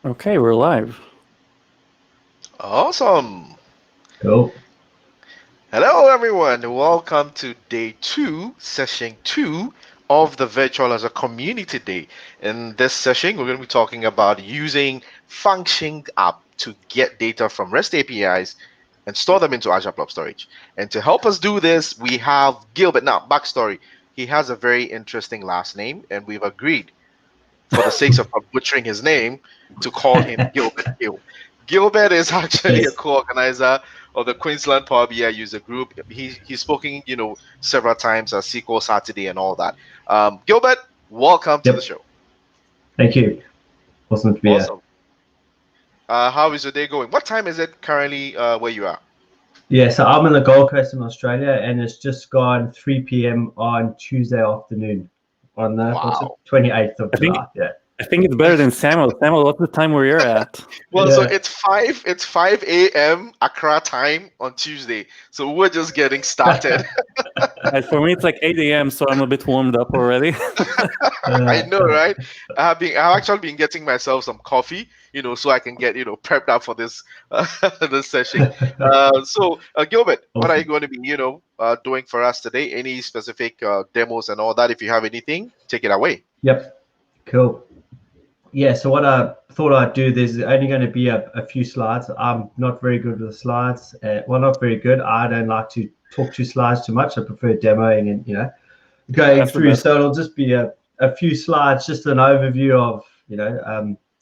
Okay, we're live. Awesome. Cool. Hello, everyone. Welcome to day 2, session 2 of the Virtual as a Community Day. In this session, we're going to be talking about using Function app to get data from REST APIs and store them into Azure Blob Storage. And to help us do this, we have Gilbert. Now, backstory. He has a very interesting last name, and we've agreed, for the sakes of not butchering his name, to call him Gilbert Hill. Gilbert is actually a Yes. co-organizer of the Queensland Power BI user group. He's spoken, several times at SQL Saturday and all that. Gilbert, welcome to the Yep. show. Thank you. Awesome to be here. Awesome. How is your day going? What time is it currently where you are? Yeah, so I'm in the Gold Coast in Australia, and it's just gone 3 p.m. on Tuesday afternoon on the Wow. 28th of I think July. Yeah. I think it's better than Samuel. Samuel, what's the time where you're at? Well, so Yeah. it's 5 a.m. Accra time on Tuesday. So we're just getting started. For me, it's like 8 a.m., so I'm a bit warmed up already. I know, right? I've actually been getting myself some coffee, so I can get, prepped up for this this session. So, Gilbert, what are you Awesome. going to be, doing for us today? Any specific demos and all that? If you have anything, take it away. Yep. Cool. Yeah, so what I thought I'd do, there's only going to be a few slides. I'm not very good with the slides. Well, not very good. I don't like to talk to slides too much. I prefer demoing and, going That's the through. best. So it'll just be a few slides, just an overview of,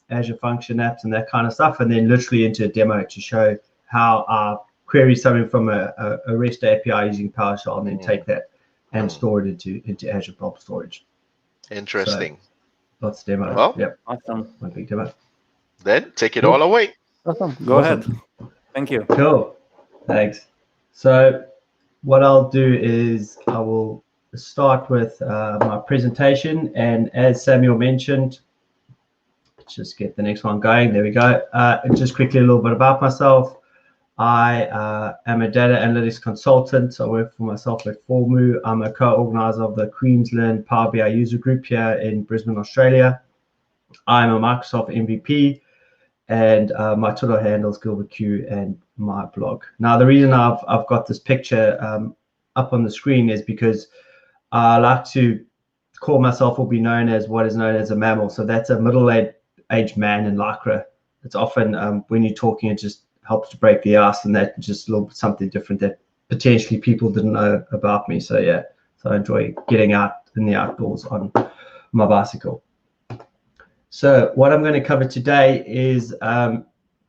Azure Function apps and that kind of stuff, and then literally into a demo to show how I query something from a REST API using PowerShell and then take that and store it into Azure Blob Storage. Interesting. Lots of demo. Well, Yep, Awesome. one big demo. then take it Cool. all away. Awesome. Go ahead. Awesome. Thank you. Cool. Thanks. So what I'll do is I will start with my presentation, and as Samuel mentioned, let's just get the next one going. There we go. Just quickly a little bit about myself. I am a data analytics consultant. I work for myself at Formu. I'm a co-organizer of the Queensland Power BI user group here in Brisbane, Australia. I'm a Microsoft MVP, and my Twitter handle is Gilbert Q and my blog. Now, the reason I've got this picture up on the screen is because I like to call myself or be known as what is known as a mammal. So that's a middle-aged man in Lycra. It's often when you're talking, it just helps to break the ice, and that's just a little bit something different that potentially people didn't know about me. So yeah, so I enjoy getting out in the outdoors on my bicycle. So what I'm going to cover today is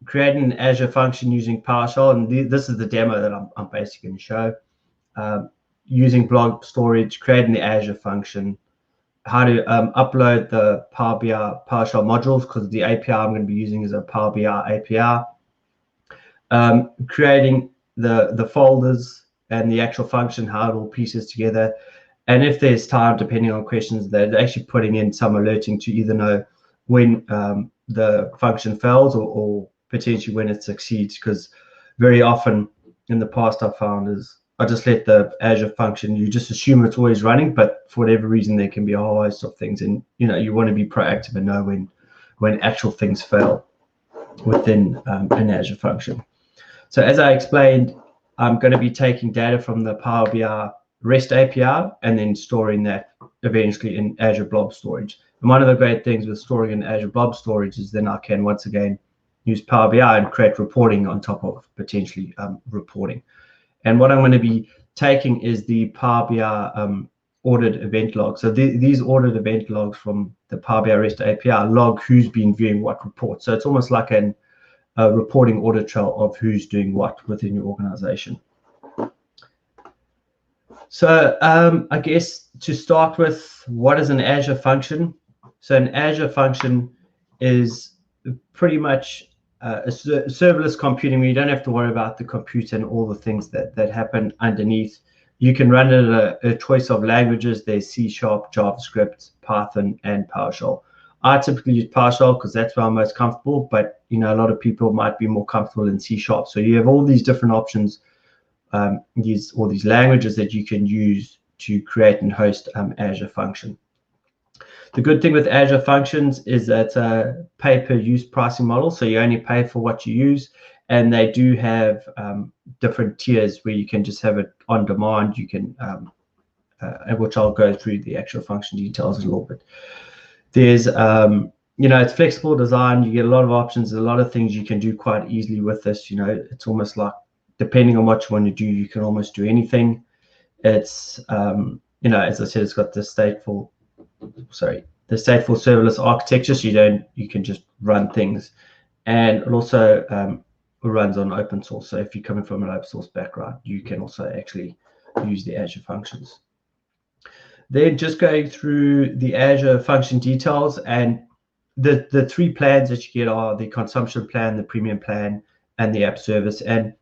creating an Azure function using PowerShell, and this is the demo that I'm basically going to show. Using blob storage, creating the Azure function, how to upload the Power BI PowerShell modules, because the API I'm going to be using is a Power BI API. Creating the folders and the actual function, how it all pieces together. And if there's time, depending on questions, they're actually putting in some alerting to either know when the function fails or potentially when it succeeds, because very often in the past I've found is I just let the Azure function, you just assume it's always running, but for whatever reason there can be a whole host of things, and you want to be proactive and know when actual things fail within an Azure function. So as I explained, I'm going to be taking data from the Power BI REST API and then storing that eventually in Azure Blob Storage. And one of the great things with storing in Azure Blob Storage is then I can once again use Power BI and create reporting on top of potentially reporting. And what I'm going to be taking is the Power BI audit event log. So these audit event logs from the Power BI REST API log who's been viewing what report. So it's almost like a reporting audit trail of who's doing what within your organization. So I guess to start with, what is an Azure function? So an Azure function is pretty much a serverless computing where you don't have to worry about the compute and all the things that happen underneath. You can run it a choice of languages. There's C#, JavaScript, Python, and PowerShell. I typically use PowerShell because that's where I'm most comfortable, but a lot of people might be more comfortable in C#. So you have all these different options, all these languages that you can use to create and host Azure function. The good thing with Azure Functions is that it's a pay-per-use pricing model, so you only pay for what you use, and they do have different tiers where you can just have it on demand. You can, which I'll go through the actual function details a little bit. There's, it's flexible design. You get a lot of options, a lot of things you can do quite easily with this. It's almost like, depending on what you want to do, you can almost do anything. It's, as I said, it's got the stateful serverless architecture, so you can just run things, and it also runs on open source. So if you're coming from an open source background, you can also actually use the Azure Functions. Then just going through the Azure function details, and the three plans that you get are the consumption plan, the premium plan, and the app service. And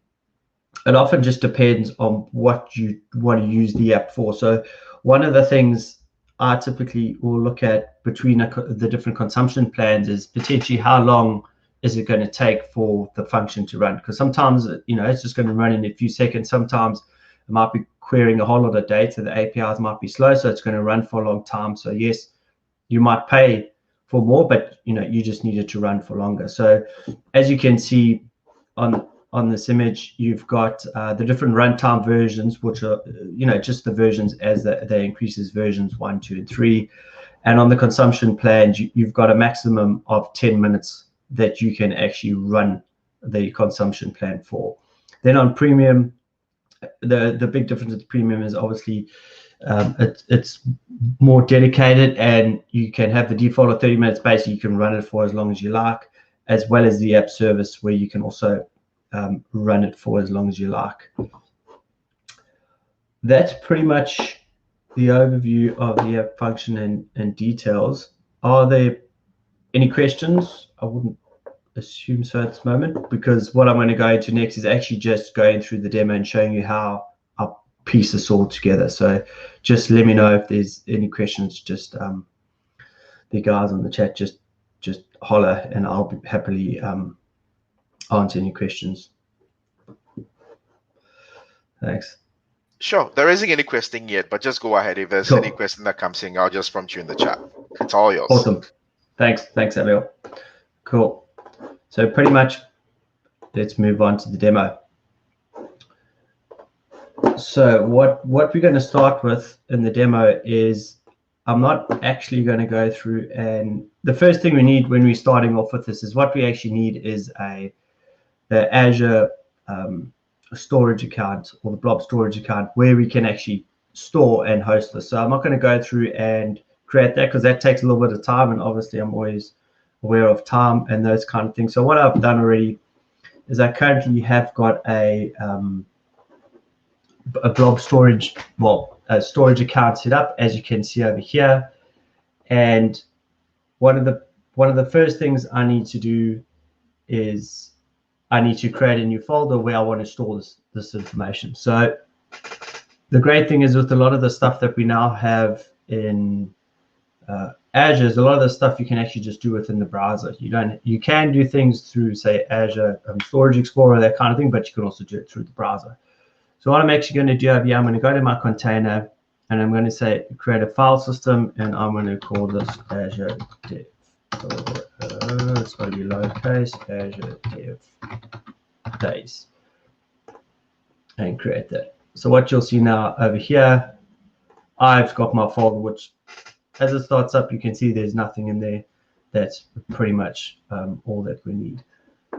it often just depends on what you want to use the app for. So one of the things I typically will look at between the different consumption plans is potentially how long is it going to take for the function to run, because sometimes it's just going to run in a few seconds. Sometimes it might be querying a whole lot of data. The APIs might be slow, so it's going to run for a long time. So yes, you might pay for more, but you just need it to run for longer. So as you can see on this image, you've got the different runtime versions, which are just the versions as they increases, versions 1, 2, and 3. And on the consumption plans, you've got a maximum of 10 minutes that you can actually run the consumption plan for. Then on premium, the big difference with premium is obviously it's more dedicated, and you can have the default of 30 minutes. Basically, you can run it for as long as you like, as well as the app service, where you can also run it for as long as you like. That's pretty much the overview of the app function and details. Are there any questions? I wouldn't assume so at this moment, because what I'm going to go into next is actually just going through the demo and showing you how I piece this all together. So just let me know if there's any questions. Just the guys on the chat, just holler, and I'll be happily answer any questions. Thanks. Sure. There isn't any question yet, but just go ahead. If there's Cool. any question that comes in, I'll just prompt you in the chat. It's all yours. Awesome. Thanks, Abiel. Cool. So pretty much, let's move on to the demo. So what we're going to start with in the demo is, I'm not actually going to go through, and the first thing we need when we're starting off with this is, what we actually need is the Azure storage account, or the Blob storage account, where we can actually store and host this. So I'm not going to go through and create that, because that takes a little bit of time, and obviously I'm always aware of time and those kind of things. So what I've done already is I currently have got a Blob storage, a storage account set up, as you can see over here. And one of the first things I need to do is I need to create a new folder where I want to store this information. So the great thing is, with a lot of the stuff that we now have in Azure, is a lot of the stuff you can actually just do within the browser. You can do things through, say, Azure Storage Explorer, that kind of thing, but you can also do it through the browser. So what I'm actually going to do over here, I'm going to go to my container, and I'm going to say create a file system, and I'm going to call this Azure Dev. It's going to be lowercase, Azure Dev days, and create that. So what you'll see now over here, I've got my folder, which as it starts up, you can see there's nothing in there. That's pretty much all that we need.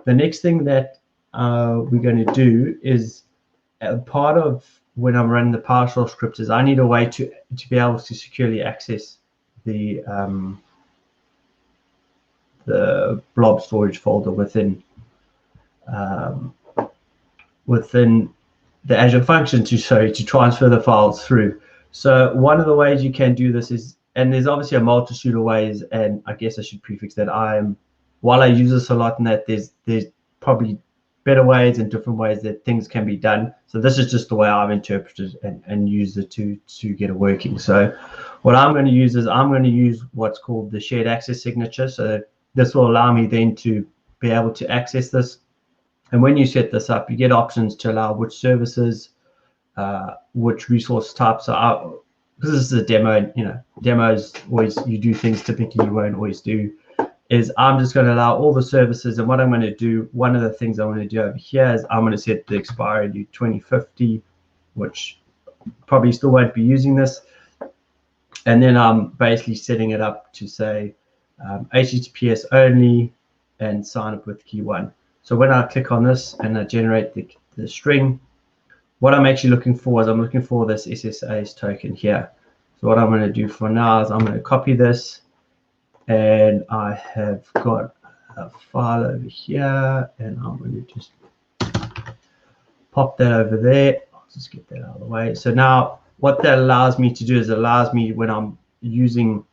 The next thing that we're going to do is, part of when I'm running the PowerShell script, is I need a way to be able to securely access the blob storage folder within the Azure function to transfer the files through. So one of the ways you can do this is, and there's obviously a multitude of ways, and I guess I should prefix that while I use this a lot, and that there's probably better ways and different ways that things can be done. So this is just the way I've interpreted and used it to get it working. So what I'm going to use is, I'm going to use what's called the shared access signature. So this will allow me then to be able to access this. And when you set this up, you get options to allow which services, which resource types. So because this is a demo, demos always, you do things typically you won't always do, is I'm just going to allow all the services. And what I'm going to do, one of the things I want to do over here is I'm going to set the expiry to 2050, which probably still won't be using this. And then I'm basically setting it up to say HTTPS only and sign up with key 1. So when I click on this and I generate the string, what I'm actually looking for is I'm looking for this SSA's token here. So what I'm going to do for now is I'm going to copy this, and I have got a file over here, and I'm going to just pop that over there. I'll just get that out of the way. So now what that allows me to do is it allows me, when I'm using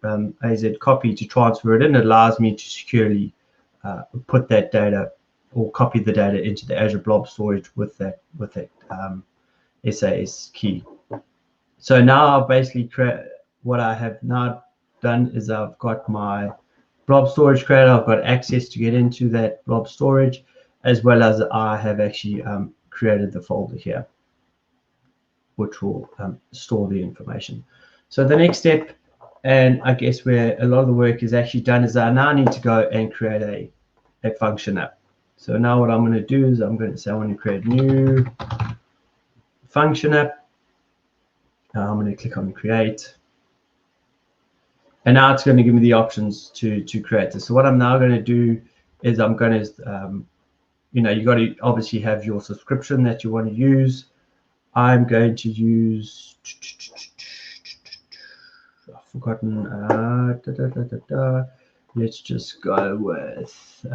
AZ copy to transfer it in, it allows me to securely put that data or copy the data into the Azure Blob Storage with that SAS key. So now I'll basically create, what I have now done is I've got my blob storage created. I've got access to get into that blob storage, as well as I have actually created the folder here, which will store the information. So the next step, and I guess where a lot of the work is actually done, is I now need to go and create a function app. So now what I'm going to do is I'm going to say I want to create a new function app. Now I'm going to click on create. And now it's going to give me the options to create this. So what I'm now going to do is I'm going to, you got to obviously have your subscription that you want to use. I'm going to use, I've forgotten, let's just go with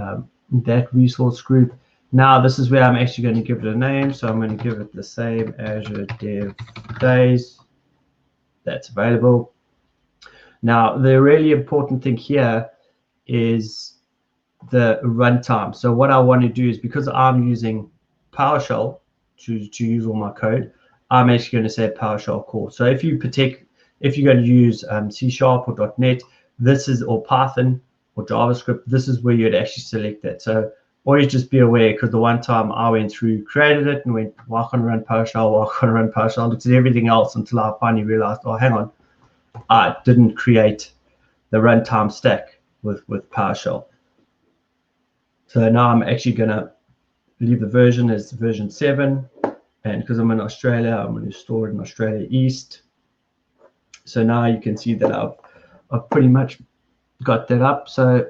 that resource group. Now this is where I'm actually going to give it a name. So I'm going to give it the same Azure Dev Days that's available. Now the really important thing here is the runtime. So what I want to do is, because I'm using PowerShell to use all my code, I'm actually going to say PowerShell core. So if you're going to use C# or .NET, this is, or Python or JavaScript, this is where you'd actually select that. So always just be aware, because the one time I went through, created it, and went, why can't I run PowerShell? Why can't I run PowerShell? I looked at everything else until I finally realized, oh, hang on, I didn't create the runtime stack with PowerShell. So now I'm actually going to leave the version as version 7. And because I'm in Australia, I'm going to store it in Australia East. So now you can see that I've pretty much got that up. So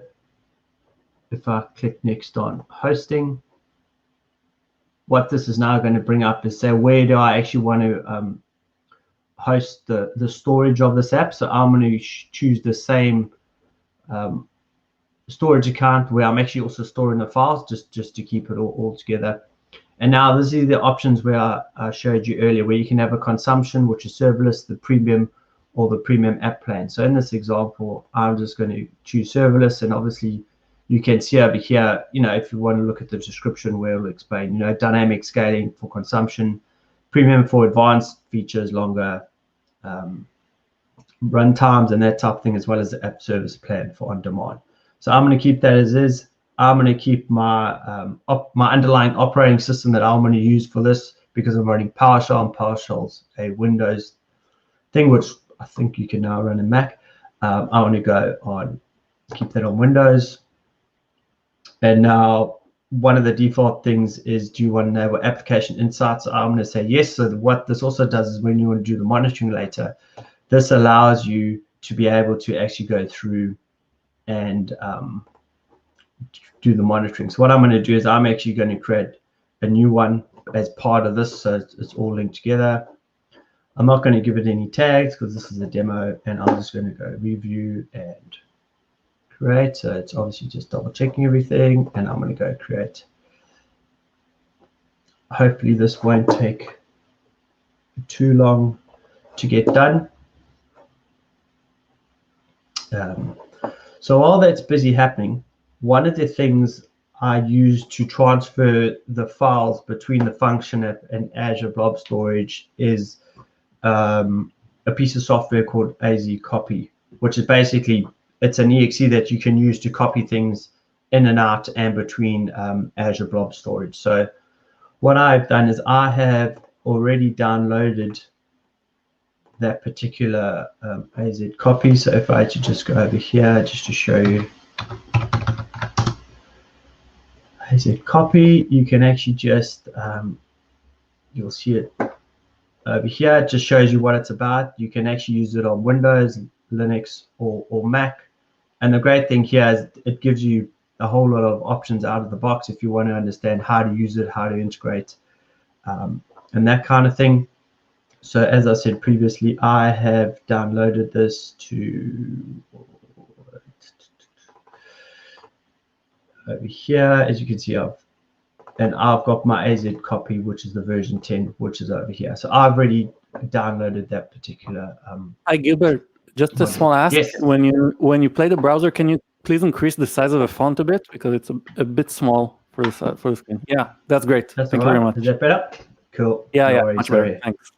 if I click next on hosting, what this is now going to bring up is say, where do I actually want to host the storage of this app? So I'm going to choose the same storage account where I'm actually also storing the files, just to keep it all together. And now this is the options where I showed you earlier, where you can have a consumption, which is serverless, the premium, or the premium app plan. So in this example, I'm just going to choose serverless, and obviously you can see over here, if you want to look at the description where it'll explain, dynamic scaling for consumption, premium for advanced features, longer run times, and that type of thing, as well as the app service plan for on demand. So I'm going to keep that as is. I'm going to keep my my underlying operating system that I'm going to use for this, because I'm running PowerShell, and PowerShell's a Windows thing, which I think you can now run in Mac. I want to go on, keep that on Windows. And now one of the default things is, do you want to enable application insights? So I'm going to say yes. So what this also does is, when you want to do the monitoring later, this allows you to be able to actually go through and do the monitoring. So what I'm going to do is I'm actually going to create a new one as part of this, so it's all linked together. I'm not going to give it any tags because this is a demo, and I'm just going to go review and create. So it's obviously just double checking everything, and I'm going to go create. Hopefully this won't take too long to get done. So while that's busy happening, one of the things I use to transfer the files between the function app and Azure Blob Storage is a piece of software called AzureCopy, which is basically, it's an exe that you can use to copy things in and out and between Azure Blob Storage. So what I've done is I have already downloaded that particular AZ copy. So if I had to just go over here just to show you AZ copy, you can actually just, you'll see it over here. It just shows you what it's about. You can actually use it on Windows, Linux, or Mac. And the great thing here is it gives you a whole lot of options out of the box if you want to understand how to use it, how to integrate, and that kind of thing. So as I said previously, I have downloaded this to over here. As you can see, I've got my AZ copy, which is the version 10, which is over here. So I've already downloaded that particular. Hi Gilbert, just a small ask. Yes. When you play the browser, can you please increase the size of the font a bit, because it's a bit small for the screen. Yeah, that's great. That's Thank all you right. very much. Is that better? Cool. Yeah, No yeah, worries, much better. sorry. Thanks.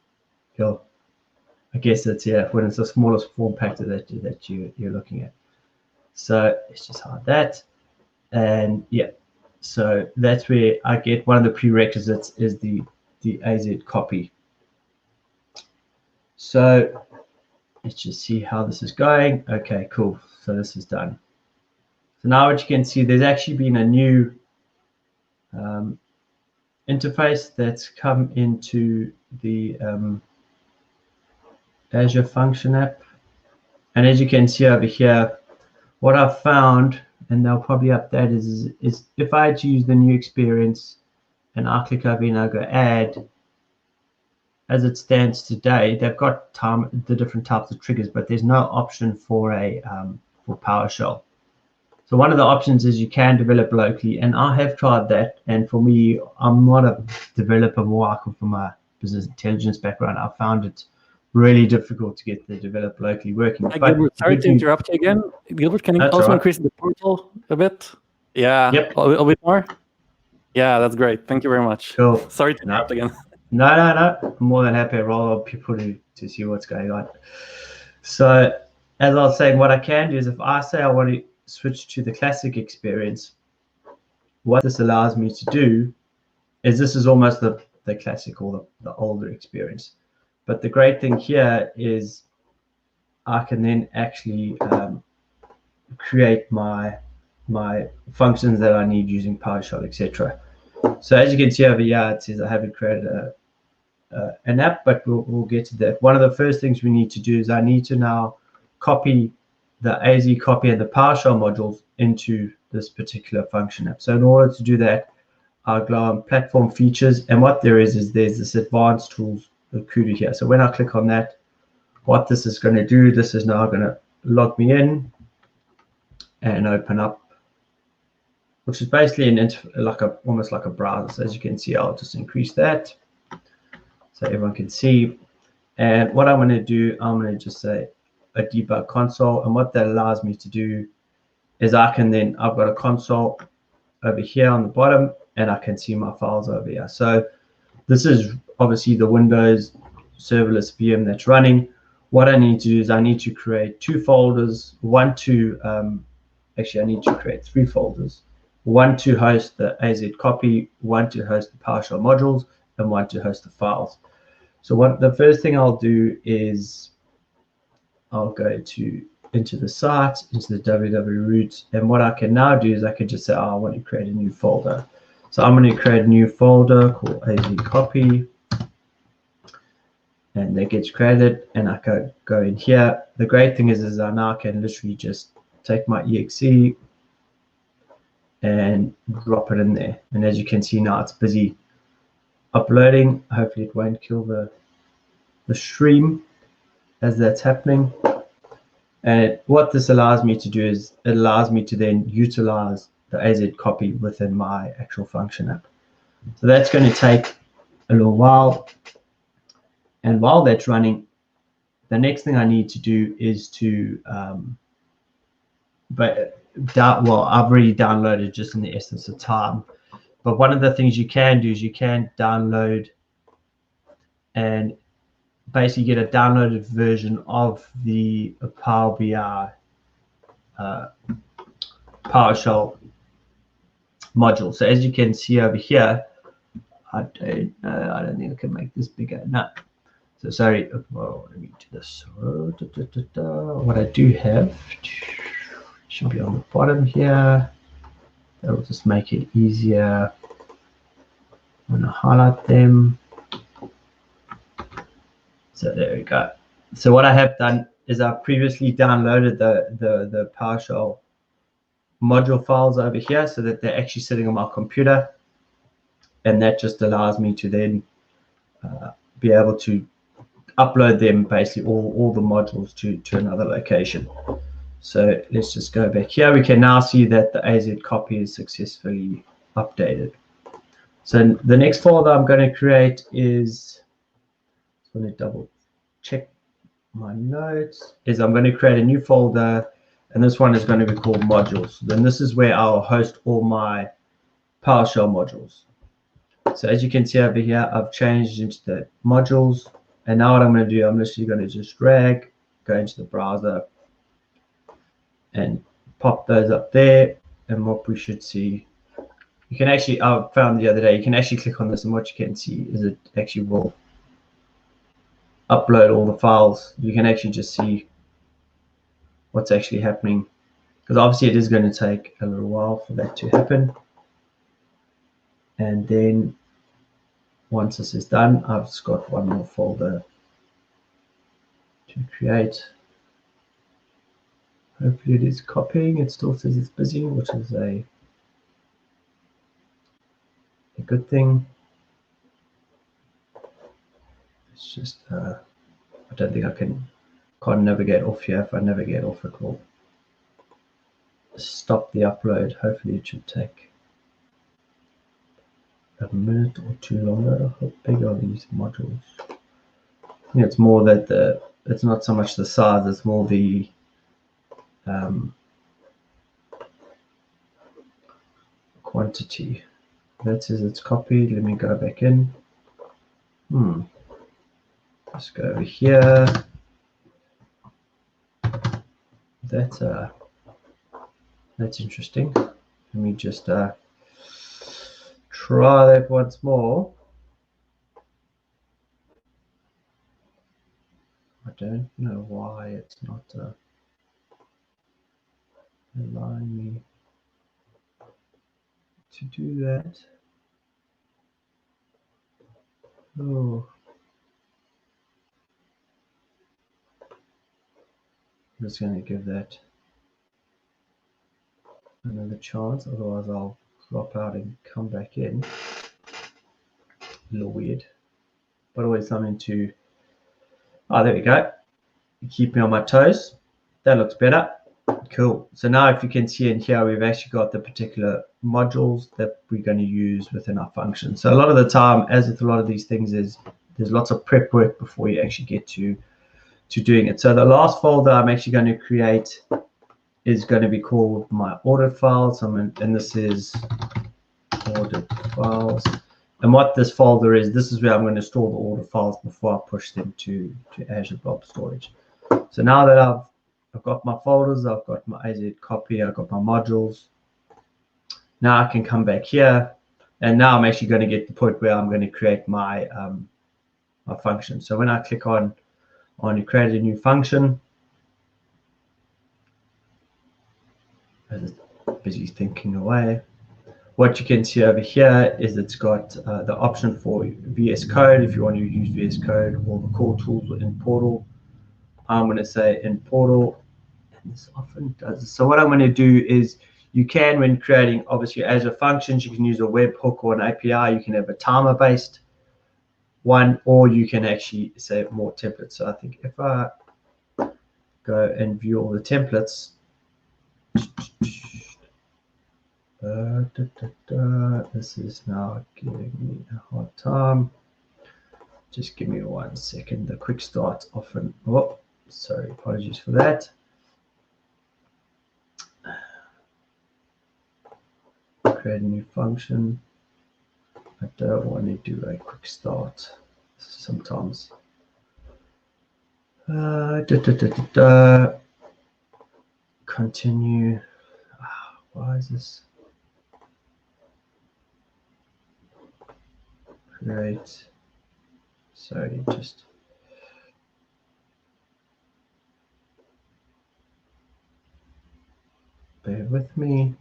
Cool. I guess that's, yeah, when it's the smallest form factor that you're looking at. So let's just hide that. And yeah, so that's where I get one of the prerequisites is the AZ copy. So let's just see how this is going. Okay, cool. So this is done. So now what you can see, there's actually been a new interface that's come into the Azure Function app. And as you can see over here, what I've found, and they'll probably update, is if I had to use the new experience and I click over and I go add, as it stands today, they've got the different types of triggers, but there's no option for a for PowerShell. So one of the options is you can develop locally, and I have tried that. And for me, I'm not a developer, more I come from a business intelligence background. I found it really difficult to get the develop locally working. Hi, Gilbert, sorry to interrupt you again. Gilbert, can you also increase the portal a bit? Yeah, yep. a bit more? Yeah, that's great. Thank you very much. Cool. Sorry to interrupt again. No. I'm more than happy to roll up people to see what's going on. So as I was saying, what I can do is if I say I want to switch to the classic experience, what this allows me to do is this is almost the classic or the older experience. But the great thing here is I can then actually create my functions that I need using PowerShell, etc. So as you can see over here, it says I haven't created an app, but we'll get to that. One of the first things we need to do is I need to now copy the AZ copy and the PowerShell modules into this particular function app. So in order to do that, I'll go on platform features, and what there is there's this advanced tools recruiter here. So when I click on that, what this is going to do, this is now going to log me in and open up, which is basically almost like a browser. So as you can see, I'll just increase that so everyone can see. And what I'm going to do, I'm going to just say a debug console, and what that allows me to do is I've got a console over here on the bottom, and I can see my files over here. So this is obviously the Windows serverless VM that's running. What I need to do is I need to create two folders, actually I need to create three folders, one to host the AZ copy, one to host the PowerShell modules, and one to host the files. So the first thing I'll do is I'll go into the site, into the www root, and what I can now do is I can just say, I want to create a new folder. So I'm going to create a new folder called AZ copy, and that gets created, and I can go in here. The great thing is I now can literally just take my exe and drop it in there. And as you can see now, it's busy uploading. Hopefully it won't kill the stream as that's happening. And what this allows me to do is it allows me to then utilize the AZ copy within my actual function app. So that's going to take a little while. And while that's running, the next thing I need to do is to, I've already downloaded just in the essence of time. But one of the things you can do is you can download and basically get a downloaded version of the Power BI PowerShell module. So as you can see over here, I don't think I can make this bigger. No. So sorry, well, let me do this. What I do have should be on the bottom here. That will just make it easier. I'm going to highlight them. So there we go. So what I have done is I've previously downloaded the PowerShell module files over here so that they're actually sitting on my computer. And that just allows me to then be able to upload them, basically all the modules to another location. So let's just go back here. We can now see that the AZ copy is successfully updated. So the next folder I'm going to create is, I'm going to double check my notes, is I'm going to create a new folder, and this one is going to be called modules. Then this is where I'll host all my PowerShell modules. So as you can see over here, I've changed into the modules. And now what I'm going to do, I'm literally going to just drag, go into the browser, and pop those up there. And what we should see, you can actually, I found the other day, you can actually click on this, and what you can see is it actually will upload all the files. You can actually just see what's actually happening, because obviously it is going to take a little while for that to happen. And then once this is done, I've just got one more folder to create. Hopefully it is copying. It still says it's busy, which is a good thing. It's just I don't think I can't navigate off here. If I navigate off, it will stop the upload. Hopefully it should take a minute or two longer. How big are these modules? I think it's more that it's not so much the size, it's more the quantity. That says it's copied. Let me go back in. Let's go over here. That's interesting. Let me just try that once more. I don't know why it's not allowing me to do that. Oh, I'm just going to give that another chance, otherwise I'll drop out and come back in. A little weird, but always something to, oh, there we go. Keep me on my toes. That looks better. Cool. So now if you can see in here, we've actually got the particular modules that we're going to use within our function. So a lot of the time, as with a lot of these things, there's lots of prep work before you actually get to doing it. So the last folder I'm actually going to create is going to be called my audit files. And this is audit files. And what this folder is, this is where I'm going to store the audit files before I push them to Azure Blob Storage. So now that I've got my folders, I've got my AZ copy, I've got my modules. Now I can come back here, and now I'm actually going to get to the point where I'm going to create my my function. So when I click on create a new function, as it's busy thinking away, what you can see over here is it's got the option for VS Code if you want to use VS Code, or the core tools in Portal. I'm going to say in Portal. This often does. So what I'm going to do is, you can, when creating obviously Azure functions, you can use a webhook or an API. You can have a timer-based one, or you can actually say more templates. So I think if I go and view all the templates, this is now giving me a hard time. Just give me 1 second. The quick start often. Oh, sorry, apologies for that. Create a new function. I don't want to do a quick start sometimes. Continue. Why is this? Create. Sorry, just bear with me.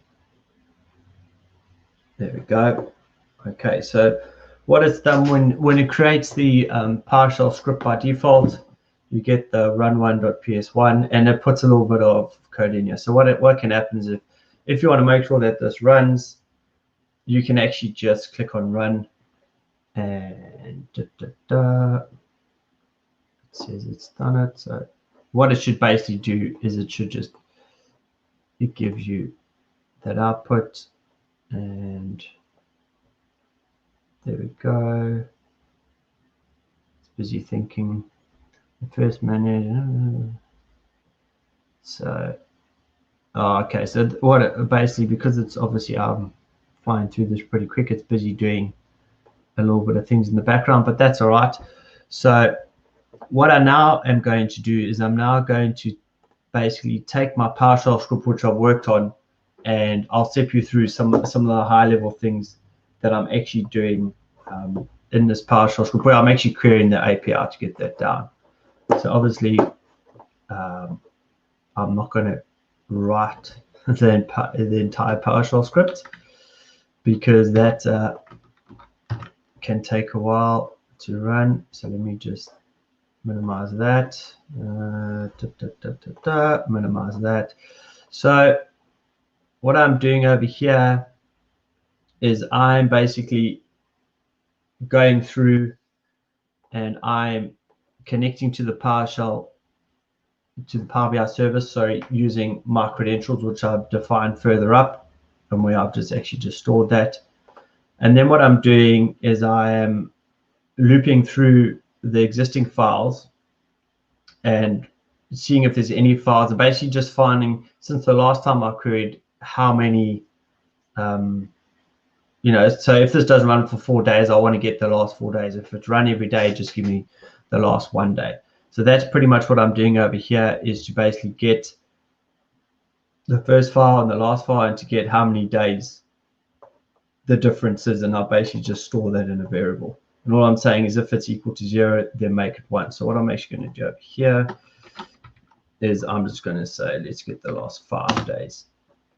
There we go. Okay, so what it's done when it creates the PowerShell script by default, you get the run1.ps1, and it puts a little bit of code in here. So what can happen is if you want to make sure that this runs, you can actually just click on run, and it says it's done it. So what it should basically do is it gives you that output, and there we go. It's busy thinking. The first manager. So, okay. So basically, because it's obviously flying through this pretty quick, it's busy doing a little bit of things in the background, but that's all right. So what I now am going to do is I'm now going to basically take my PowerShell script, which I've worked on, and I'll step you through some of the high level things that I'm actually doing in this PowerShell script, where I'm actually querying the API to get that down. So obviously, I'm not going to write the entire PowerShell script because that can take a while to run. So let me just minimize that. Minimize that. So what I'm doing over here is I'm basically going through and I'm connecting to the PowerShell, to the Power BI service, sorry, using my credentials, which I've defined further up and where I've just stored that. And then what I'm doing is I am looping through the existing files and seeing if there's any files. I'm basically just finding, since the last time I queried, how many, so if this doesn't run for 4 days, I want to get the last 4 days. If it's run every day, just give me the last 1 day. So that's pretty much what I'm doing over here, is to basically get the first file and the last file and to get how many days the difference is, and I'll basically just store that in a variable. And all I'm saying is if it's equal to 0, then make it 1. So what I'm actually going to do over here is I'm just going to say, let's get the last 5 days.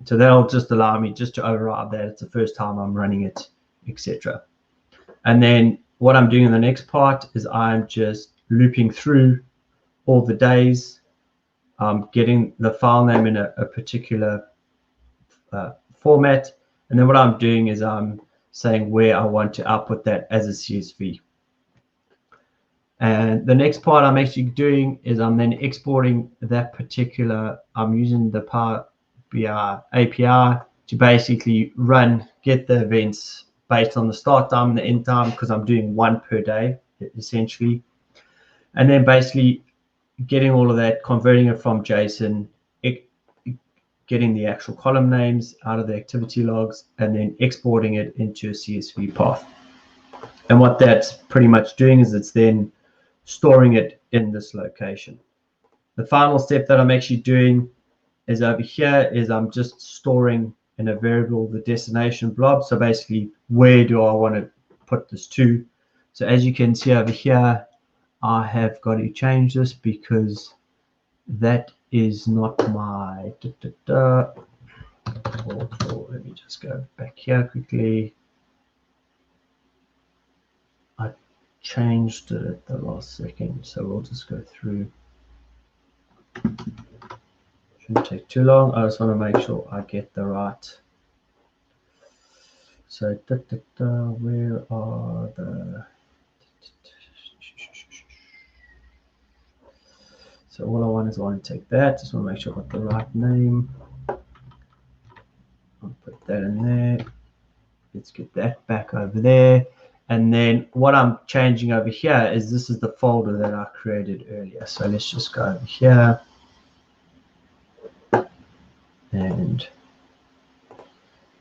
So that'll just allow me just to override that. It's the first time I'm running it, etc. And then what I'm doing in the next part is I'm just looping through all the days, getting the file name in a particular format. And then what I'm doing is I'm saying where I want to output that as a CSV. And the next part I'm actually doing is I'm then exporting that particular, I'm using the Power BI API to basically get the events based on the start time and the end time, because I'm doing 1 per day, essentially. And then basically getting all of that, converting it from JSON, getting the actual column names out of the activity logs, and then exporting it into a CSV path. And what that's pretty much doing is it's then storing it in this location. The final step that I'm actually doing is over here is I'm just storing in a variable the destination blob. So basically, where do I want to put this to? So as you can see over here, I have got to change this because that is not my Let me just go back here quickly. I changed it at the last second, so we'll just go through. Shouldn't take too long. I just want to make sure I get the right. So where are the? So all I want is I want to take that. Just want to make sure I got the right name. I'll put that in there. Let's get that back over there. And then what I'm changing over here is this is the folder that I created earlier. So let's just go over here. And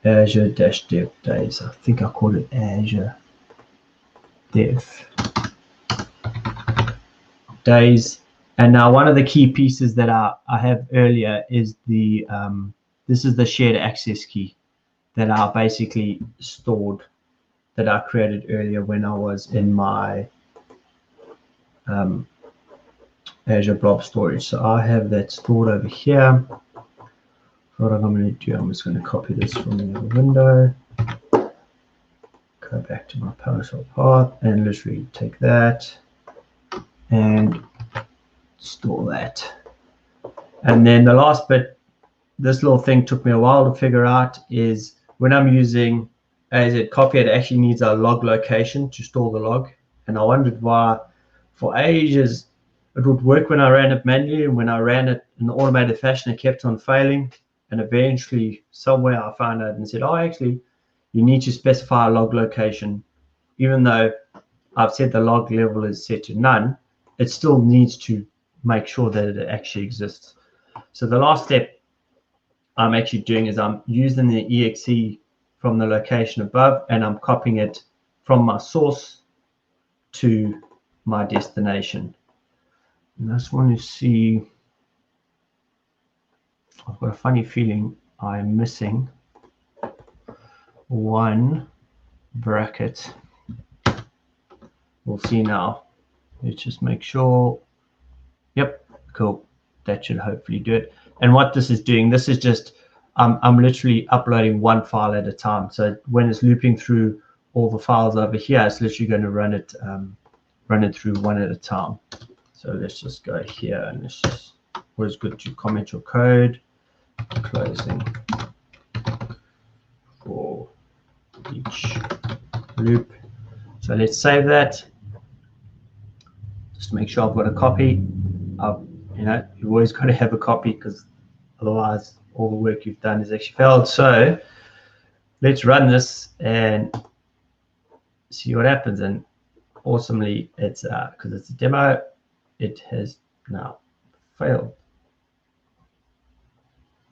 Azure-dev days. I think I called it Azure Dev days. And now one of the key pieces that I have earlier is the this is the shared access key that I basically stored, that I created earlier when I was in my AzureBlob Storage. So I have that stored over here what I'm going to do, I'm just going to copy this from the other window, go back to my PowerShell path, and literally take that and store that. And then the last bit, this little thing took me a while to figure out, is when I'm using AZ copy, it actually needs a log location to store the log. And I wondered why for ages it would work when I ran it manually, and when I ran it in an automated fashion, it kept on failing. And eventually, somewhere I found out and said, oh, actually, you need to specify a log location. Even though I've said the log level is set to none, it still needs to make sure that it actually exists. So the last step I'm actually doing is I'm using the exe from the location above, and I'm copying it from my source to my destination. And I just want to see, I've got a funny feeling I'm missing one bracket. We'll see now. Let's just make sure. Yep, cool. That should hopefully do it. And what this is doing, this is just, I'm literally uploading one file at a time. So when it's looping through all the files over here, it's literally going to run it through one at a time. So let's just go here, and it's just always good to comment your code. Closing for each loop. So let's save that. Just make sure I've got a copy. You've always got to have a copy, because otherwise all the work you've done is actually failed. So let's run this and see what happens. And awesomely, it's because it's a demo, it has now failed.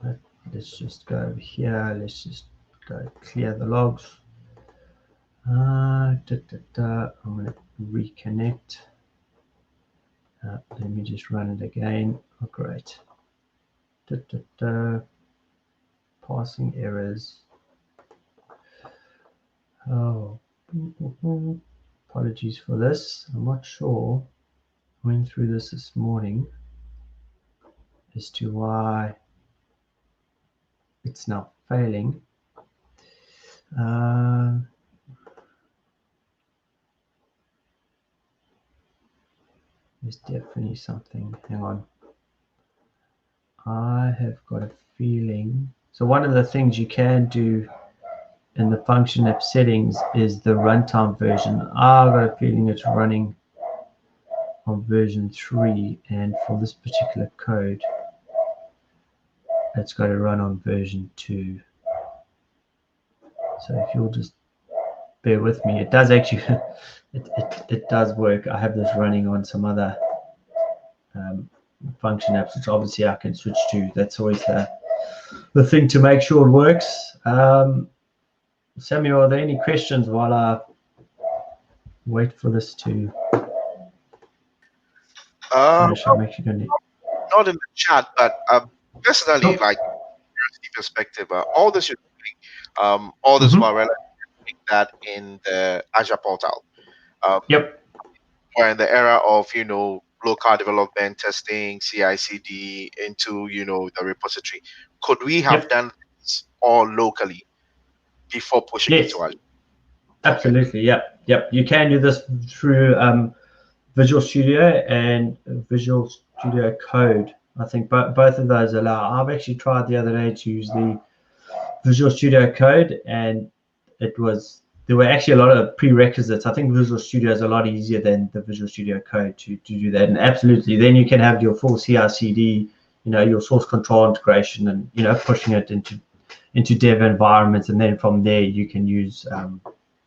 But let's just go over here. Let's just go clear the logs. I'm going to reconnect. Let me just run it again. Oh, great. Passing errors. Oh, apologies for this. I'm not sure. I went through this morning as to why it's now failing. There's definitely something. Hang on. I have got a feeling. So one of the things you can do in the function app settings is the runtime version. I've got a feeling it's running on version 3, and for this particular code, it's got to run on version 2. So if you'll just bear with me, it does actually, it does work. I have this running on some other function apps, which obviously I can switch to. That's always the thing to make sure it works. Samuel, are there any questions while I wait for this to? I'm actually going to... Not in the chat, but personally, like curiosity perspective, all this you're doing, all this while doing that in the Azure portal. Yep. We're in the era of local development, testing, CI/CD into the repository. Could we have done this all locally before pushing it to Azure? Absolutely. Okay. Yep. You can do this through Visual Studio and Visual Studio Code. I think both of those allow. I've actually tried the other day to use the Visual Studio Code, and there were actually a lot of prerequisites. I think Visual Studio is a lot easier than the Visual Studio Code to do that. And absolutely, then you can have your full CI/CD, your source control integration, and pushing it into dev environments, and then from there you can use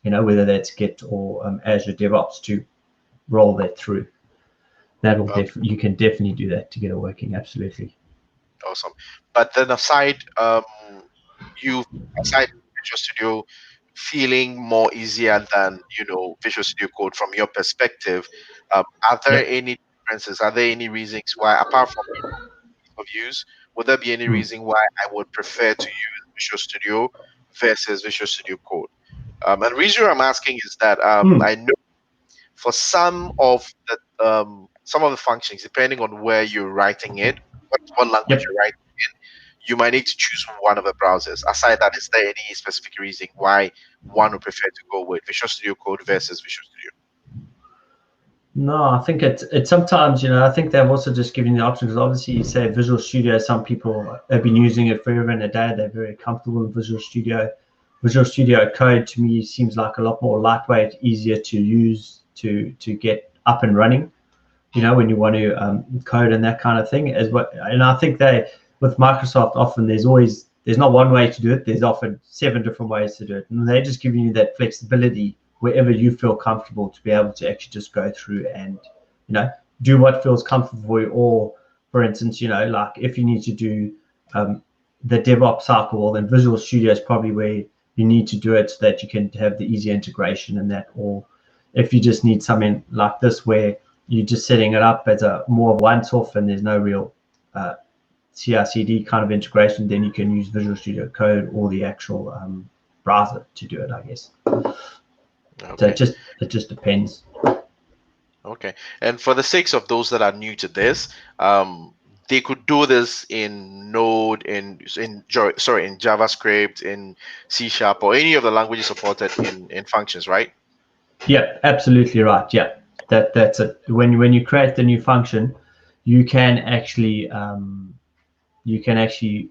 whether that's Git or Azure DevOps to roll that through. That will you can definitely do that to get it working. Absolutely. Awesome. But then aside Visual Studio feeling more easier than Visual Studio Code from your perspective, are there any differences? Are there any reasons why, apart from of use, would there be any reason why I would prefer to use Visual Studio versus Visual Studio Code? And the reason I'm asking is that I know for some of the functions, depending on where you're writing it, what language you're writing in, you might need to choose one of the browsers. Aside that, is there any specific reason why one would prefer to go with Visual Studio Code versus Visual Studio? No, I think it's sometimes, I think they've also just given you the option, because obviously you say Visual Studio, some people have been using it forever and a day. They're very comfortable with Visual Studio. Visual Studio Code to me seems like a lot more lightweight, easier to use to get up and running, when you want to code and that kind of thing. And I think with Microsoft, often there's not one way to do it. There's often 7 different ways to do it. And they're just giving you that flexibility wherever you feel comfortable to be able to actually just go through and, do what feels comfortable for you. Or, for instance, like if you need to do the DevOps cycle, well, then Visual Studio is probably where you need to do it so that you can have the easy integration and that. Or if you just need something like this where you're just setting it up as a more once-off and there's no real CI/CD kind of integration, then you can use Visual Studio Code or the actual browser to do it, I guess. Okay. So it just depends. Okay. And for the sakes of those that are new to this, they could do this in Node, in JavaScript, in C# or any of the languages supported in functions, right? Yeah, absolutely right. Yeah, that's it. When you create the new function, you can actually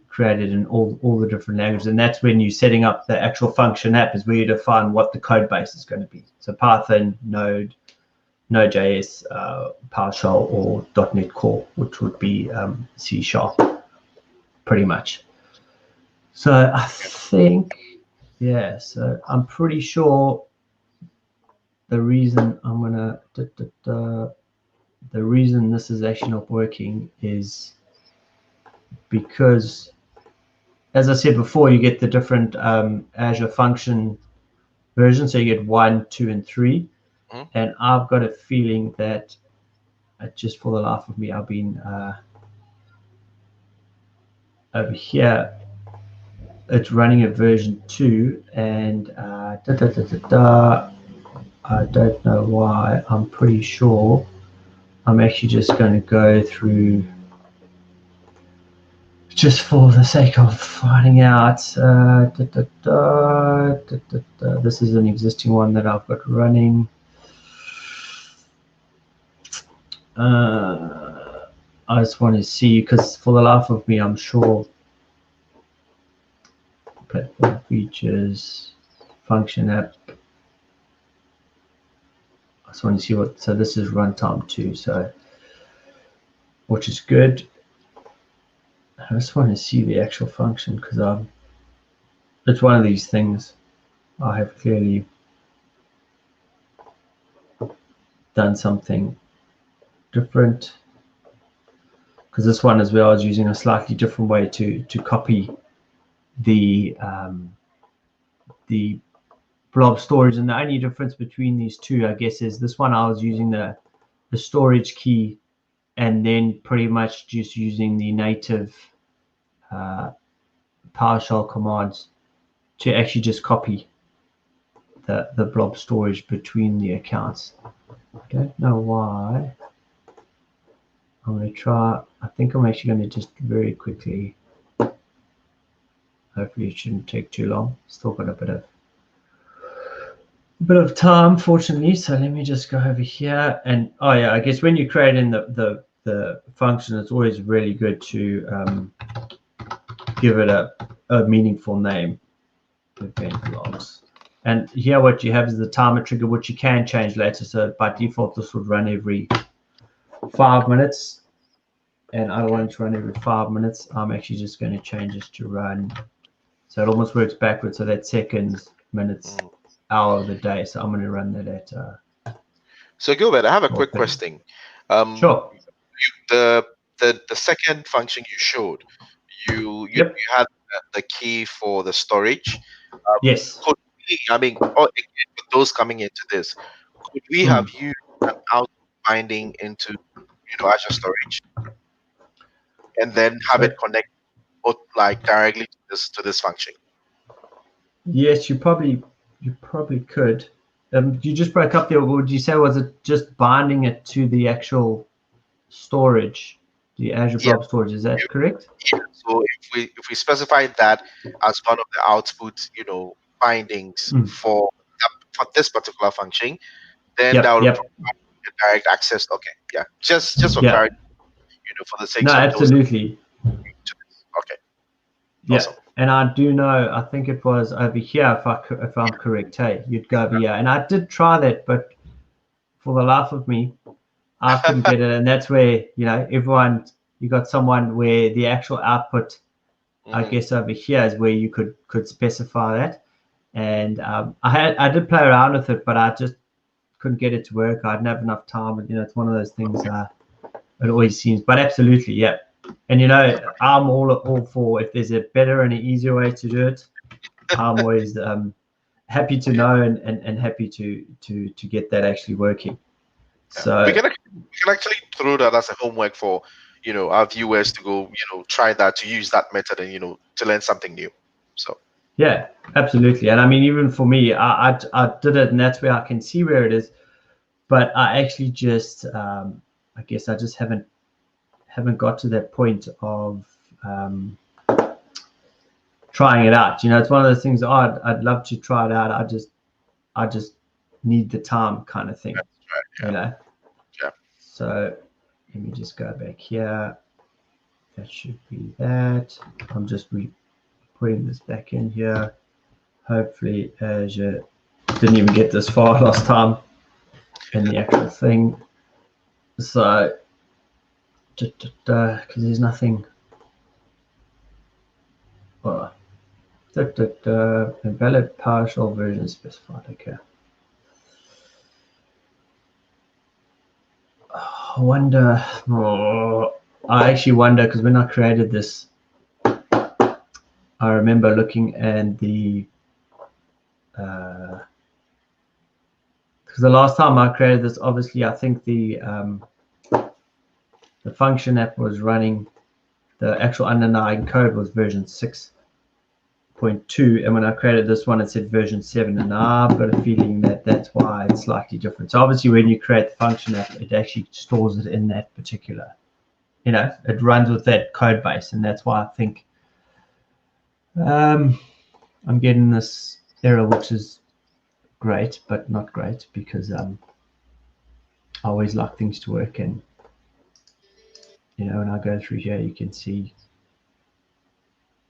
create it in all the different languages, and that's when you're setting up the actual function app is where you define what the code base is going to be. So Python, Node, Node.js, PowerShell, or .NET Core, which would be C#, pretty much. So I think, so I'm pretty sure the reason the reason this is actually not working is because, as I said before, you get the different Azure function versions. So you get 1, 2, and 3. And I've got a feeling that just for the life of me, I've been over here. It's running at version 2, and I don't know why. I'm pretty sure I'm actually just going to go through, just for the sake of finding out. This is an existing one that I've got running. I just want to see, because for the life of me, I'm sure platform features, function app. I just want to see so this is runtime 2, so which is good. I just want to see the actual function, because it's one of these things I have clearly done something different, because this one as well is using a slightly different way to copy the blob storage. And the only difference between these two, I guess, is this one I was using the storage key and then pretty much just using the native PowerShell commands to actually just copy the blob storage between the accounts. I don't know why. I'm going to try. I think I'm actually going to just very quickly. Hopefully it shouldn't take too long. Still got a bit of time, fortunately. So let me just go over here. And I guess when you create in the function, it's always really good to give it a meaningful name. Event logs. And here what you have is the timer trigger, which you can change later. So by default, this would run every 5 minutes. And I don't want it to run every 5 minutes. I'm actually just going to change this to run. So it almost works backwards. So that's seconds, minutes, hour of the day. So I'm going to run that at. So Gilbert, I have a quick question. Sure. The second function you showed, you had the key for the storage. Yes. Could we, with those coming into this, could we have used an out binding into Azure Storage, and then have it connect directly to this function? Yes, you probably could. You just broke up there. What would you say? Was it just binding it to the actual storage? The Azure Yeah. Blob Storage, is that correct? Yeah. So if we specify that as one of the output, findings Mm. for this particular function, then that Yep, will yep. provide direct access. Okay, yeah. Just for Yeah. clarity, for the No, sakes of those. absolutely. Okay, Yeah. awesome. And I do know, I think it was over here, if I'm correct, hey, you'd go over here. And I did try that, but for the life of me, I couldn't get it. And that's where, you got someone where the actual output, I guess over here is where you could specify that. And I did play around with it, but I just couldn't get it to work. I didn't have enough time. And, it's one of those things, it always seems, but absolutely, yeah. And I'm all for, if there's a better and an easier way to do it, I'm always happy to know and happy to get that actually working. So we can actually throw that as a homework for our viewers to go try that, to use that method, and to learn something new. So yeah, absolutely. And I mean, even for me, I did it, and that's where I can see where it is. But I actually just I guess I just haven't got to that point of trying it out. It's one of those things. I'd love to try it out. I just need the time, kind of thing. That's right, yeah. Yeah. So let me just go back here. That should be that. I'm just putting this back in here. Hopefully Azure didn't even get this far last time in the actual thing. So because there's nothing. Invalid PowerShell version specified. Okay. I wonder. I actually wonder, because when I created this, I remember looking at the. Because the last time I created this, obviously, I think the function app was running. The actual underlying code was version 6.2, and when I created this one, it said version 7, and I've got a feeling that that's why it's slightly different. So obviously, when you create the function app, it actually stores it in that particular, it runs with that code base, and that's why I think I'm getting this error, which is great, but not great, because I always like things to work, and when I go through here, you can see.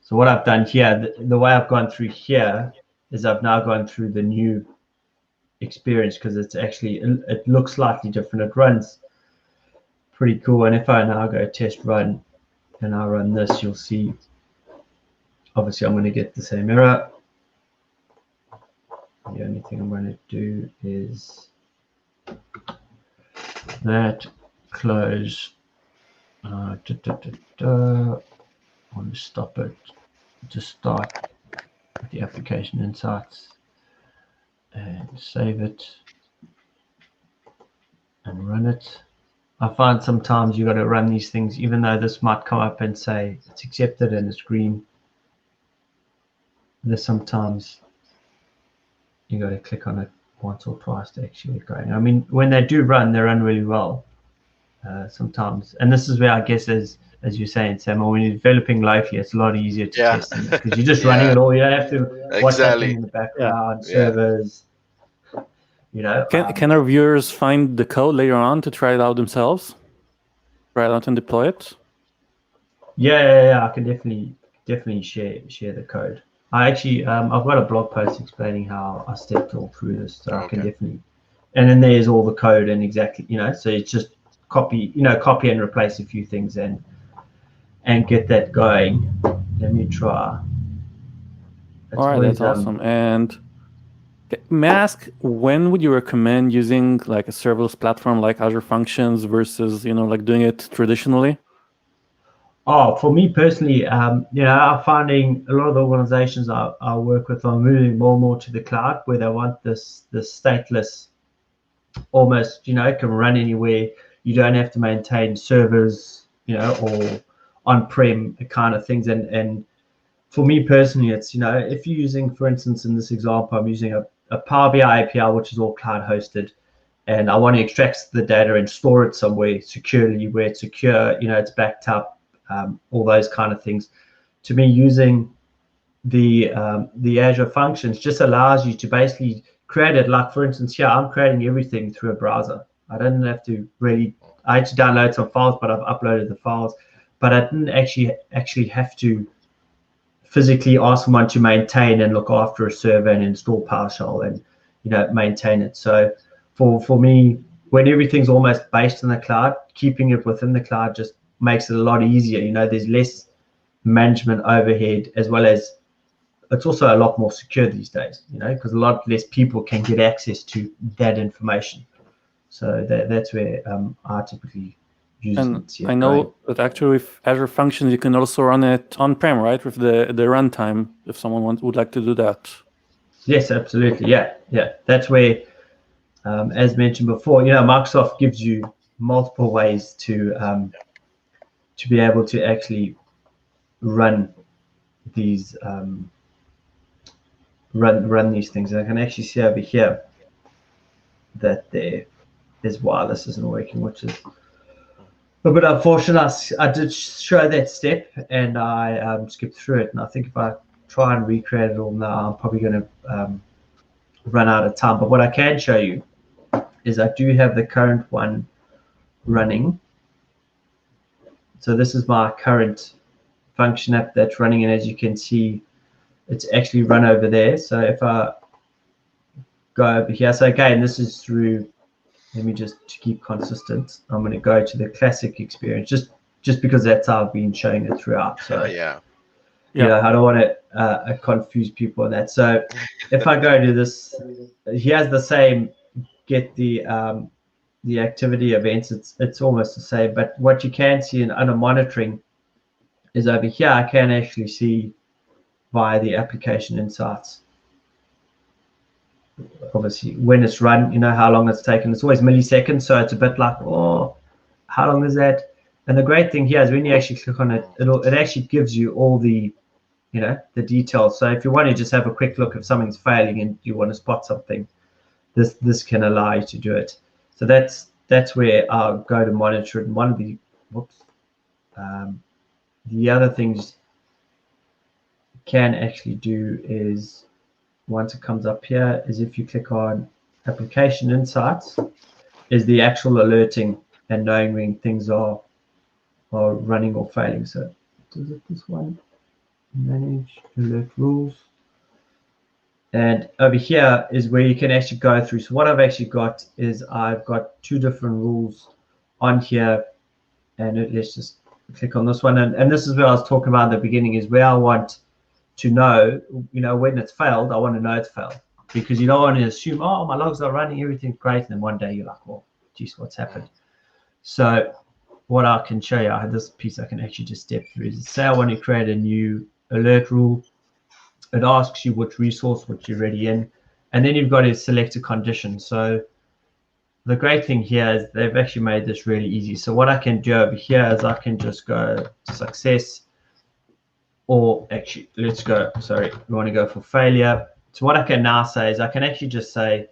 So what I've done here, the way I've gone through here is I've now gone through the new experience, because it's actually, it looks slightly different. It runs pretty cool. And if I now go test run and I run this, you'll see, obviously I'm going to get the same error. The only thing I'm going to do is that close. I want to stop it. Just start with the application insights and save it and run it. I find sometimes you got to run these things, even though this might come up and say it's accepted and it's green. There's sometimes you got to click on it once or twice to actually get going. I mean, when they do run, they run really well sometimes. And this is where I guess, as you're saying, Sam, when you're developing locally, it's a lot easier to test because you're just running it all. You don't have to watch that thing in the background, servers. Can our viewers find the code later on to try it out themselves? Try it out and deploy it? Yeah. I can definitely share the code. I actually I've got a blog post explaining how I stepped all through this, so I can definitely. And then there's all the code and exactly, so it's just copy and replace a few things and get that going. Let me try. All right, that's awesome. And may I ask, when would you recommend using like a serverless platform like Azure Functions versus like doing it traditionally? Oh, for me personally, I'm finding a lot of the organizations I work with are moving more and more to the cloud, where they want this stateless, almost, it can run anywhere. You don't have to maintain servers, or on-prem kind of things. And for me personally, it's, if you're using, for instance, in this example, I'm using a Power BI API, which is all cloud hosted, and I want to extract the data and store it somewhere securely, where it's secure, it's backed up, all those kind of things. To me, using the Azure functions just allows you to basically create it. Like, for instance, here I'm creating everything through a browser. I don't have to really, I had to download some files, but I've uploaded the files, but I didn't actually have to physically ask someone to maintain and look after a server and install PowerShell and maintain it. So for me, when everything's almost based in the cloud, keeping it within the cloud just makes it a lot easier. There's less management overhead, as well as it's also a lot more secure these days, because a lot less people can get access to that information. So that's where I typically use it. I know that actually with Azure Functions, you can also run it on-prem, right? With the runtime, if someone would like to do that. Yes, absolutely. Yeah. That's where, as mentioned before, Microsoft gives you multiple ways to be able to actually run these run these things. And I can actually see over here that there's wireless isn't working, which is a bit unfortunate. I did show that step and I skipped through it. And I think if I try and recreate it all now, I'm probably going to run out of time. But what I can show you is I do have the current one running. So this is my current function app that's running, and as you can see, it's actually run over there. So if I go over here, so again, this is through, let me just, to keep consistent, I'm going to go to the classic experience, just because that's how I've been showing it throughout. So yeah. I don't want to confuse people on that. So if I go to this, he has the same, get the activity events, it's almost the same, but what you can see in under monitoring is over here, I can actually see via the application insights, obviously when it's run, how long it's taken. It's always milliseconds, so it's a bit like, oh, how long is that? And the great thing here is when you actually click on it, it actually gives you all the the details. So if you want to just have a quick look if something's failing and you want to spot something, this can allow you to do it. So that's where I'll go to monitor it. And one of the the other things you can actually do is, once it comes up here, is if you click on application insights, is the actual alerting and knowing when things are running or failing. So does it this one? Manage alert rules. And over here is where you can actually go through. So what I've actually got is I've got two different rules on here, and let's just click on this one. And this is where I was talking about in the beginning, is where I want to know, when it's failed, I want to know it's failed, because you don't want to assume, oh, my logs are running, everything's great, and then one day you're like, well, geez, what's happened? So what I can show you, I have this piece I can actually just step through, is say I want to create a new alert rule. It asks you which resource, which you're already in, and then you've got to select a condition. So the great thing here is they've actually made this really easy. So what I can do over here is I can just go success, or actually let's go, sorry, we want to go for failure. So what I can now say is I can actually just say,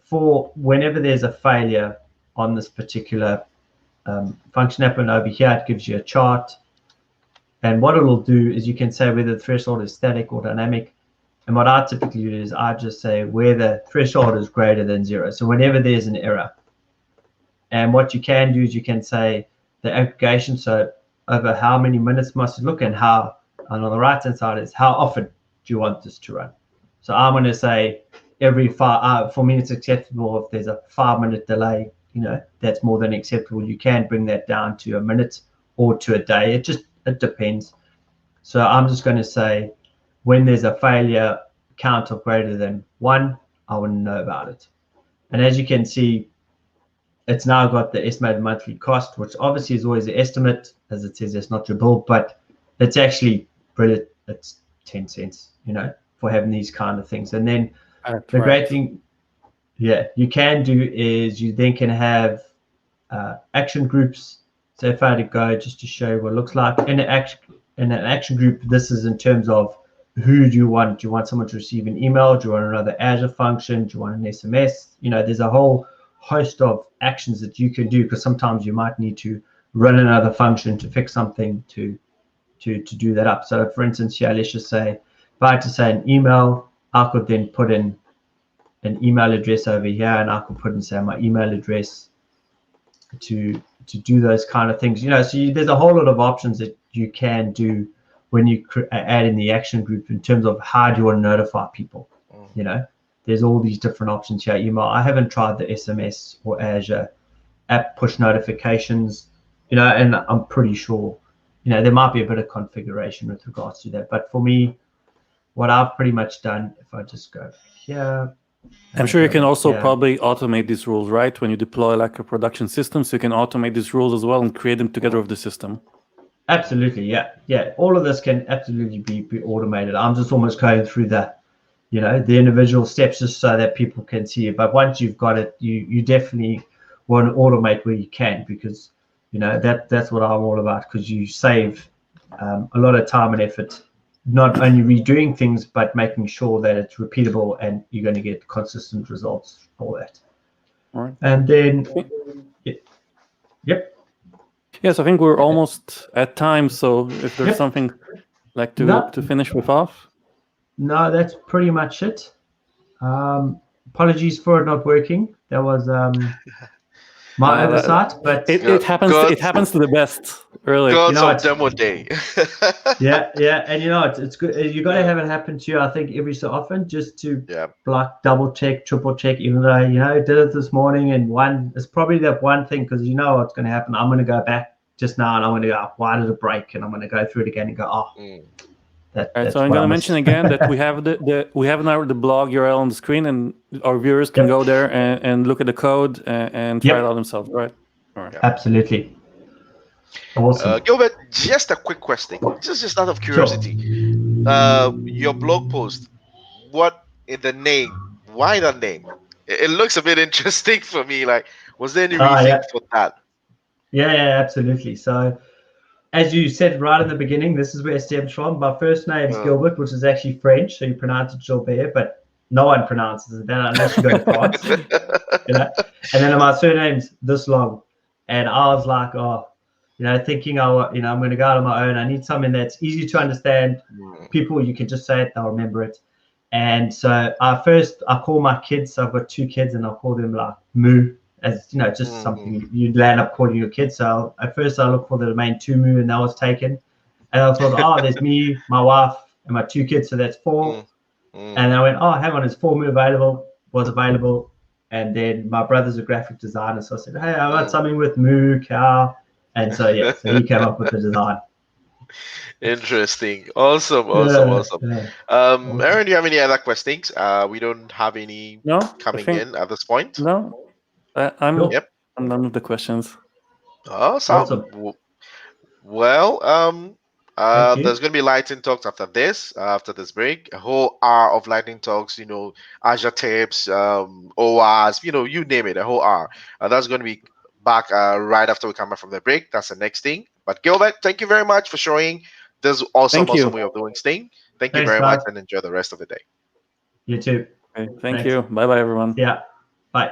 for whenever there's a failure on this particular function app, and over here it gives you a chart. And what it'll do is you can say whether the threshold is static or dynamic. And what I typically do is I just say where the threshold is greater than 0. So whenever there's an error. And what you can do is you can say the aggregation, so over how many minutes must it look, and how, and on the right hand side is how often do you want this to run. So I'm going to say every 5, for me it's acceptable if there's a 5-minute delay, that's more than acceptable. You can bring that down to a minute or to a day. It depends. So I'm just going to say when there's a failure count of greater than 1, I want to know about it. And as you can see, it's now got the estimated monthly cost, which obviously is always an estimate, as it says it's not your bill, but it's actually brilliant. It's 10 cents, for having these kind of things. And then the great thing, you can do is you then can have action groups. So if I had to go just to show you what it looks like in an action group, this is in terms of who do you want? Do you want someone to receive an email? Do you want another Azure function? Do you want an SMS? There's a whole host of actions that you can do, because sometimes you might need to run another function to fix something to do that up. So for instance, here, let's just say, if I had to say an email, I could then put in an email address over here, and I could put in, say, my email address to do those kind of things. So there's a whole lot of options that you can do when you add in the action group in terms of how do you want to notify people. There's all these different options here. Email, I haven't tried the SMS or Azure app push notifications, and I'm pretty sure, there might be a bit of configuration with regards to that. But for me, what I've pretty much done, if I just go here, I'm sure you can also probably automate these rules, right? When you deploy like a production system, so you can automate these rules as well and create them together with the system. Absolutely, yeah. All of this can absolutely be automated. I'm just almost going through the individual steps just so that people can see it. But once you've got it, you definitely want to automate where you can, because that's what I'm all about, because you save a lot of time and effort, not only redoing things, but making sure that it's repeatable and you're going to get consistent results for that. All right. And then, yep. Yes, I think we're almost at time. So if there's something like to finish with off. No, that's pretty much it. Apologies for it not working. That was my oversight, but it happens. It happens to the best. Really, God's demo day. yeah, and it's good. You got to have it happen to you. I think every so often, just to double check, triple check. Even though I did it this morning, and it's probably that one thing, because what's going to happen. I'm going to go back just now, and I'm going to go, why did it break? And I'm going to go through it again and go, Right, so I'm going to mention again that we have now the blog URL on the screen, and our viewers can go there and look at the code and try it out themselves. Right? All right. Absolutely. Awesome. Gilbert, just a quick question. Just out of curiosity. Sure. Your blog post, what in the name? Why the name? It looks a bit interesting for me. Like, was there any reason for that? Yeah, absolutely. So, as you said right in the beginning, this is where it stems from. My first name is Gilbert, which is actually French, so you pronounce it Gilbert, but no one pronounces it unless you go to France. And then my surname's this long, and I was like, thinking, I'm going to go out on my own. I need something that's easy to understand. People, you can just say it, they'll remember it. And so I call my kids. So I've got 2 kids, and I'll call them like Moo, as just something you'd land up calling your kids. So at first I looked for the domain 2moo, and that was taken. And I thought, there's me, my wife, and my 2 kids, so that's 4. And I went, hang on, is 4moo available? Was available. And then my brother's a graphic designer, so I said, hey, I got something with moo, cow. And so so he came up with the design. Interesting. Awesome. Yeah. Aaron, do you have any other questions? We don't have any coming in at this point. No. I'm done with the questions. Awesome. Well, there's going to be lightning talks after this break. A whole hour of lightning talks. Azure tips, ORs. You name it. A whole hour. That's going to be back right after we come back from the break. That's the next thing. But Gilbert, thank you very much for showing this awesome way of doing things. Thanks you very much, and enjoy the rest of the day. You too. Okay, thank you. Bye, everyone. Yeah. Bye.